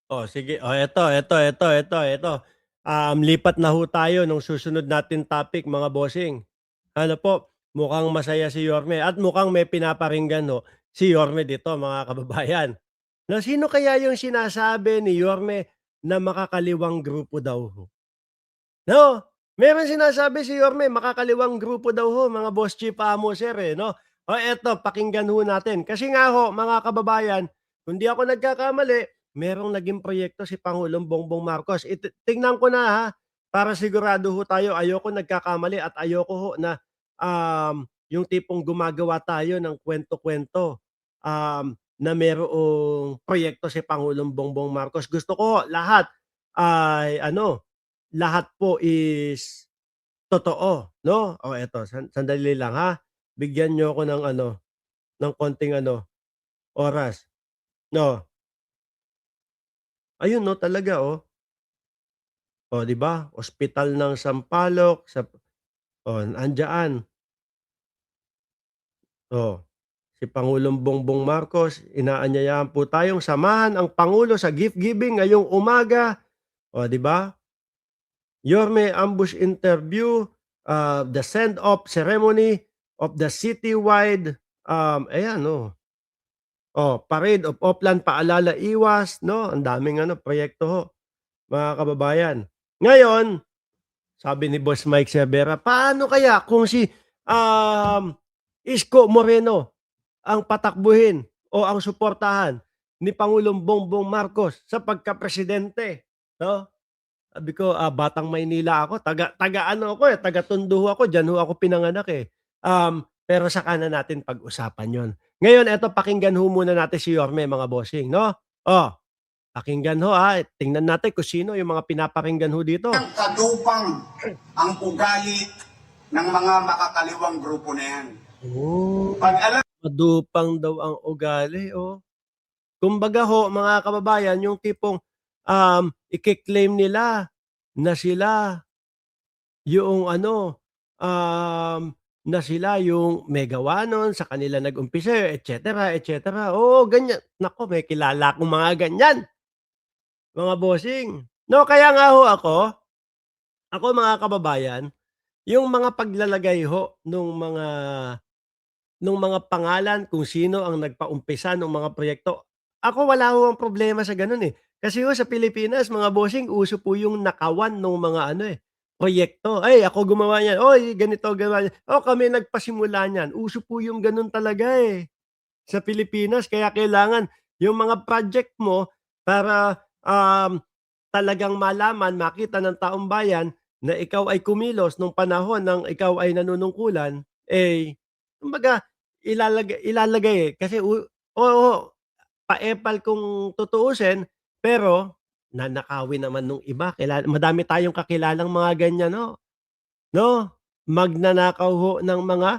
Oh, sige. Oh, eto. Lipat na ho tayo nung susunod natin topic, mga bossing. Ano po, mukhang masaya si Yorme at mukhang may pinaparinggan ho si Yorme dito, mga kababayan. Na sino kaya yung sinasabi ni Yorme na makakaliwang grupo daw ho? No, meron sinasabi si Yorme makakaliwang grupo daw ho, mga boss chief amo sir, eh, 'no? O eto, pakinggan ho natin. Kasi nga ho, mga kababayan, kung di ako nagkakamali, merong naging proyekto si Pangulong Bongbong Marcos. Tingnan ko na, ha, para sigurado ho tayo ayoko nagkakamali at ayoko ho na, yung tipong gumagawa tayo ng kuwento-kuwento, na merong proyekto si Pangulong Bongbong Marcos. Gusto ko lahat ay ano, lahat po is totoo, 'no? O eto, sandali lang, ha. Bigyan niyo ako ng ano, ng konting ano, oras, 'no? Ayun 'no, talaga, oh. Oh, 'di ba? Ospital ng Sampaloc sa oh, andiyan. Oh, si Pangulong Bongbong Marcos, inaanyayahan po tayong samahan ang pangulo sa gift giving ngayong umaga. Oh, 'di ba? Yorme ambush interview, the send-off ceremony of the citywide, ayan, oh. Oh, Parade of Oplan Paalala Iwas 'no, ang daming ano proyekto ho, mga kababayan. Ngayon, sabi ni Boss Mike Severa, paano kaya kung si, um, Isko Moreno ang patakbuhin o ang suportahan ni Pangulong Bongbong Marcos sa pagkapresidente, 'no? Sabi ko, batang Maynila ako, taga ano ako, eh, taga Tondo ho ako, diyan ho ako pinanganak, eh. Pero saka na natin pag-usapan 'yon. Ngayon eto, pakinggan ho muna natin si Yorme, mga bossing, 'no? Oh, pakinggan ho, tingnan natin kung sino yung mga pinapakinggan ho dito. Kadupang ang ugali ng mga makakaliwang grupo na yan. Oh, Pag alam madupang daw ang ugali, oh. Kumbaga ho, mga kababayan, yung tipong, ike-claim nila na sila yung ano, na sila yung may gawa nun, sa kanila nag-umpisa, et cetera, et cetera. Oo, ganyan. Naku, may kilala akong mga ganyan, mga bossing. No, kaya nga ho ako mga kababayan, yung mga paglalagay ho nung mga pangalan kung sino ang nagpaumpisa nung mga proyekto, ako wala ho ang problema sa gano'n, eh. Kasi ho sa Pilipinas, mga bossing, uso po yung nakawan nung mga ano, eh, proyekto. "Ay, ako gumawa niyan. Oy, ganito gawa niyan. Oh, kami nagpasimula niyan." Uso po yung gano'n talaga, eh, sa Pilipinas. Kaya kailangan yung mga project mo para, talagang malaman, makita ng taong bayan na ikaw ay kumilos nung panahon ng ikaw ay nanunungkulan, eh, kumbaga ilalagay, eh, kasi oo, pa-epal kung tutuusin, pero nanakawin naman nung iba. Madami tayong kakilalang mga ganyan ho, 'no? Magnanakaw ho ng mga,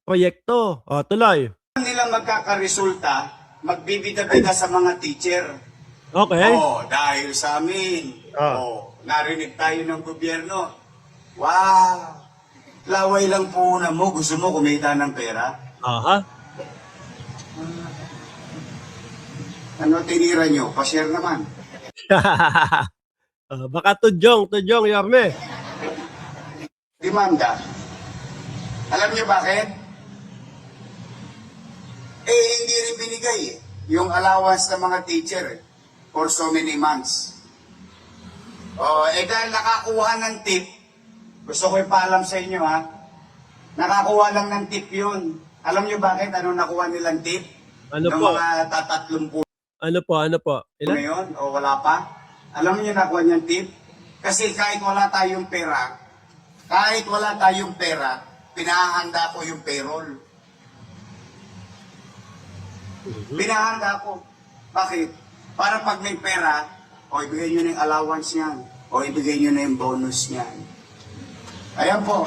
proyekto. O tuloy. nilang magkakaresulta, magbibida-bida sa mga teacher. Okey. Oh, dahil sa amin, Oh, oh, narinig tayo ng gobyerno. Wow! Laway lang puhunan mo, gusto mo kumita ng pera? aha. Ano tinira nyo? Pa-share naman. Baka tudyong, Yorme. Demanda. Alam nyo bakit? Eh, hindi rin binigay eh, yung allowance ng mga teacher for so many months. Oh, eh dahil nakakuha ng tip, gusto ko ipaalam sa inyo ha, nakakuha lang ng tip yun. Alam nyo bakit? Ano nakuha nilang tip? Ano Ng po? mga tatatlong po Ano po? na Ilan? yun, o wala pa? Alam niyo nakuha niyang tip? Kasi kahit wala tayong pera, pinahanda ko yung payroll. Mhm. Pinahanda ko. Bakit? Para pag may pera, o ibigay nyo na yung allowance niyan, o ibigay nyo na yung bonus niyan. Ayan po.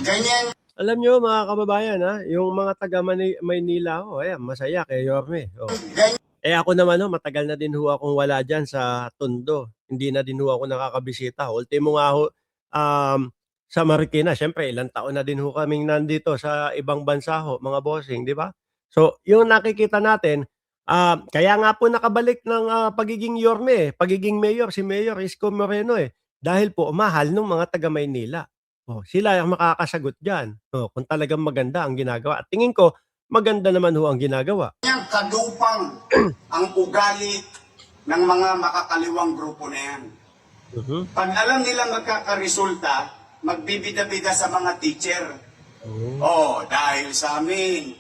Ganyan. Alam niyo, mga kababayan, yung mga taga Maynila ho, ayan, masaya kay Yorme, oh. Ganyan. Eh, ako naman ho, matagal na din ho akong wala diyan sa Tondo. Hindi na din ho ako nakakabisita. Ultimo nga ho, sa Marikina, siyempre ilang taon na din ho kaming nandito sa ibang bansa ho, mga bossing, 'di ba? So, yung nakikita natin, Kaya nga po nakabalik ng pagiging Yorme, pagiging mayor, si Mayor Isko Moreno dahil po mahal ng mga taga Maynila. Sila ang makakasagot diyan. Kung talagang maganda ang ginagawa. At tingin ko maganda naman ho ang ginagawa. Yang kadupang ang ugali ng mga makakaliwang grupo na yan. Pag alam nila magkakaresulta, magbibida-bida sa mga teacher. Dahil sa amin,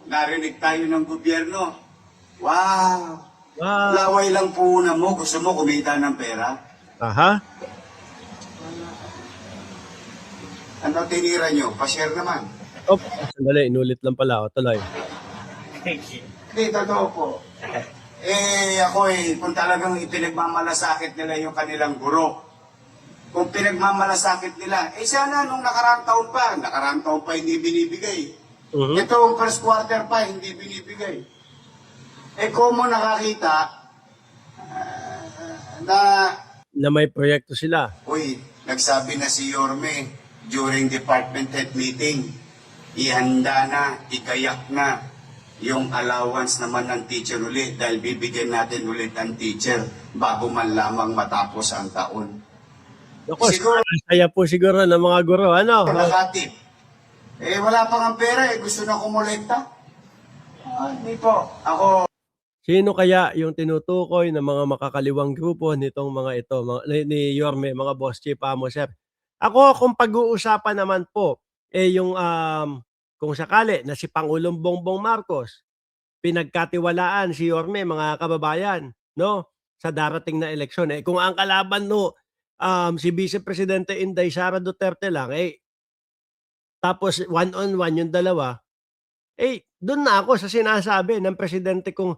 narinig tayo ng gobyerno. Wow! Laway lang po na mo. Gusto mo kumita ng pera? Aha. Ano tinira nyo? Pa-share naman. Sandali, inulit lang pala. Tuloy. Hindi, totoo po. Ako kung talagang ipinagmamalasakit nila yung kanilang guro, kung pinagmamalasakit nila, sana nung nakaraang taon pa hindi binibigay. Itong first quarter pa, hindi binibigay. Kung mo nakakita na may proyekto sila. Nagsabi na si Yorme during department head meeting, ihanda na, ikayak na yung allowance naman ng teacher ulit dahil bibigyan natin ulit ang teacher bago man lamang matapos ang taon. Siguro, kaya po siguro ng mga guro. Ano? Nakatip. Wala pang ang pera, gusto na kumolekta. Hindi po. Ako, Sino kaya yung tinutukoy ng mga makakaliwang grupo nitong mga ito, ni Yorme, mga boss chief, sir? Ako, kung pag-uusapan naman po, yung kung sakali na si Pangulong Bongbong Marcos, pinagkatiwalaan si Yorme, mga kababayan, no? Sa darating na eleksyon. Kung ang kalaban si Vice Presidente Inday Sara Duterte lang, tapos one-on-one yung dalawa, doon na ako sa sinasabi ng presidente kong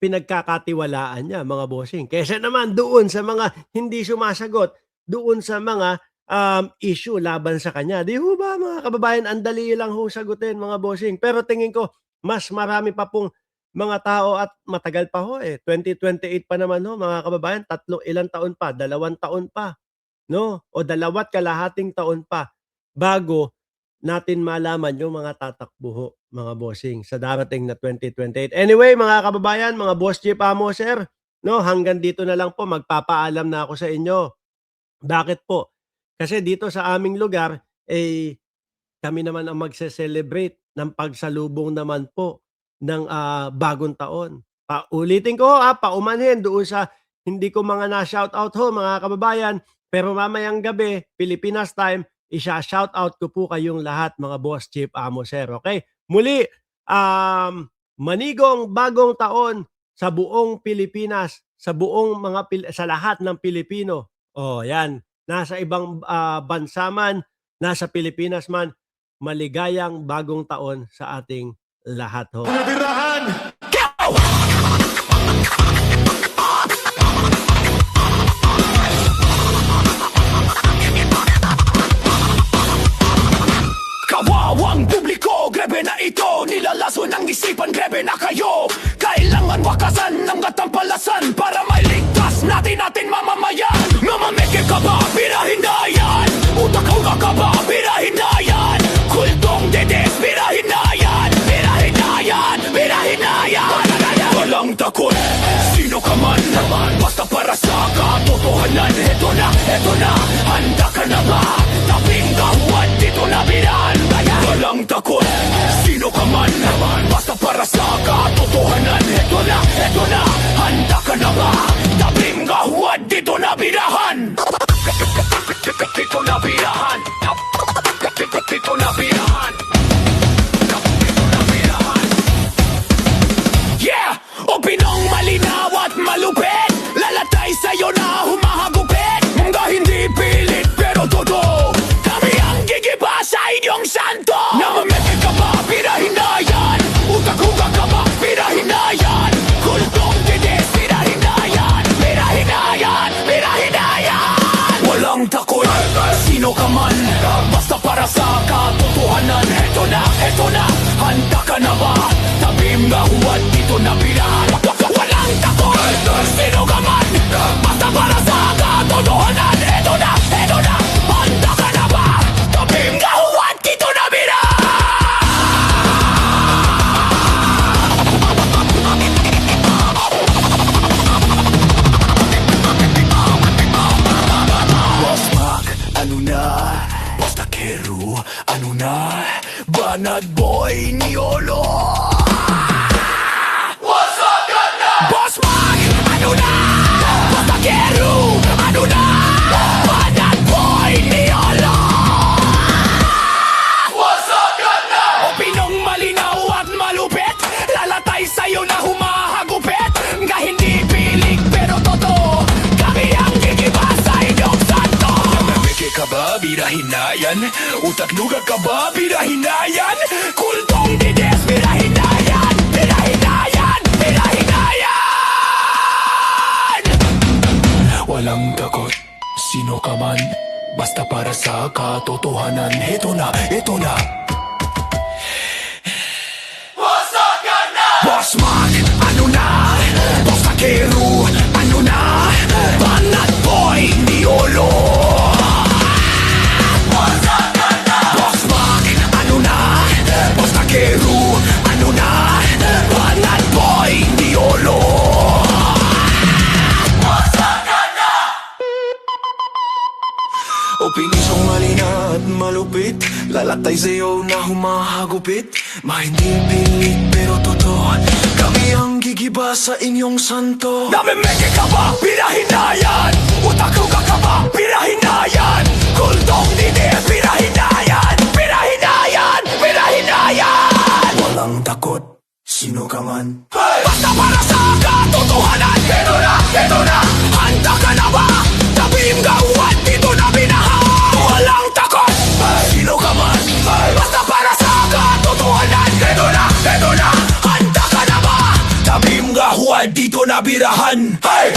pinagkakatiwalaan niya, mga bossing. Kaysa naman doon sa mga hindi sumasagot, doon sa mga issue laban sa kanya. Di ho ba, mga kababayan, ang dali lang ho sagutin, mga bossing. Pero tingin ko, mas marami pa pong mga tao at matagal pa ho 2028 pa naman ho, mga kababayan, ilang taon pa, 2 taon pa, no? O 2 kalahating taon pa bago natin malaman yung mga tatakbo ho, mga bossing, sa darating na 2028. Anyway, mga kababayan, mga boss chief, sir, no, hanggang dito na lang po, magpapaalam na ako sa inyo. Bakit po? Kasi dito sa aming lugar, kami naman ang magse-celebrate ng pagsalubong naman po ng bagong taon. Ulitin ko, paumanhin doon sa hindi ko mga na-shoutout ho, mga kababayan, pero mamayang gabi, Pilipinas time, isa-shoutout ko po kayong lahat, mga boss chief, sir. Okay? Muli, manigong bagong taon sa buong Pilipinas, sa buong sa lahat ng Pilipino. Yan. Nasa ibang bansa man, nasa Pilipinas man, maligayang bagong taon sa ating lahat ho. Kawawang publiko, grebe na ito. Nilalaso ng isipan, grebe na kayo. Kailangan wakasan ng katampalasan para mailigtas natin mamamayan. Mamameke ka ba? Birahin na yan. Utak-utak ka ba? Birahin na yan. Kultong dedes, birahin na yan. Birahin na yan. Birahin na yan. Walang takot, sino ka man naman, basta para sa katotohanan. Eto na, handa ka na ba? Tabing gahuan, dito na birahan. Walang takot, sino ka man naman, basta para sa katotohanan. Eto na, handa ka na ba? Tabing gahuan, dito na birahan. Dito na birahan. Dito na birahan. Yeah! O pinong malinaw at malupit, lalatay sa'yo na humahagupit. Mga hindi pilit pero totoo, kami ang gigiba sa inyong santo. Namameke ka ba? Birahin na yan. Utak-utak ka ba? Birahin na boy ni Olo. What's up, ganda? Boss Mag, ano na? Boss Takeru, ano na? Banat boy ni Olo. What's up, ganda? Opinong malinaw at malupit, lalatay sa'yo na humahagupit. Nga hindi pilig pero totoo, kami ang gigiba sa inyong santo. Namameke ka ba, birahin na yan? Utak nuga ka ba, birahin na yan? Kultong dides, birahin na yan! Birahin na yan! Birahin na yan! Walang takot, sino ka man, basta para sa katotohanan. Ito na, ito na. Boss Mag, ano na? Boss Takeru, ano na? Banat boy ni Olo. Boss Mag, ano na? Boss Takeru, ano na? Banat boy ni Olo. Opinisong malina at malupit, lalatay sa'yo na humahagupit. Hindi pilit pero totoo, kami ang gigiba sa inyong santo. Namimeke ka ba? Birahin na yan! Utak luga ka ba? Birahin na yan! Kultong dinis, birahin na yan! Birahin na yan! Birahin na yan! Walang takot, sino ka man, basta para sa katotohanan. Ito na, ito na, handa ka na ba? Tabing gawan, dito na binaha. Walang takot, sino ka man, basta para sa katotohanan. Ito na, handa ka na ba? Tabing gawan, dito na birahan. Hey!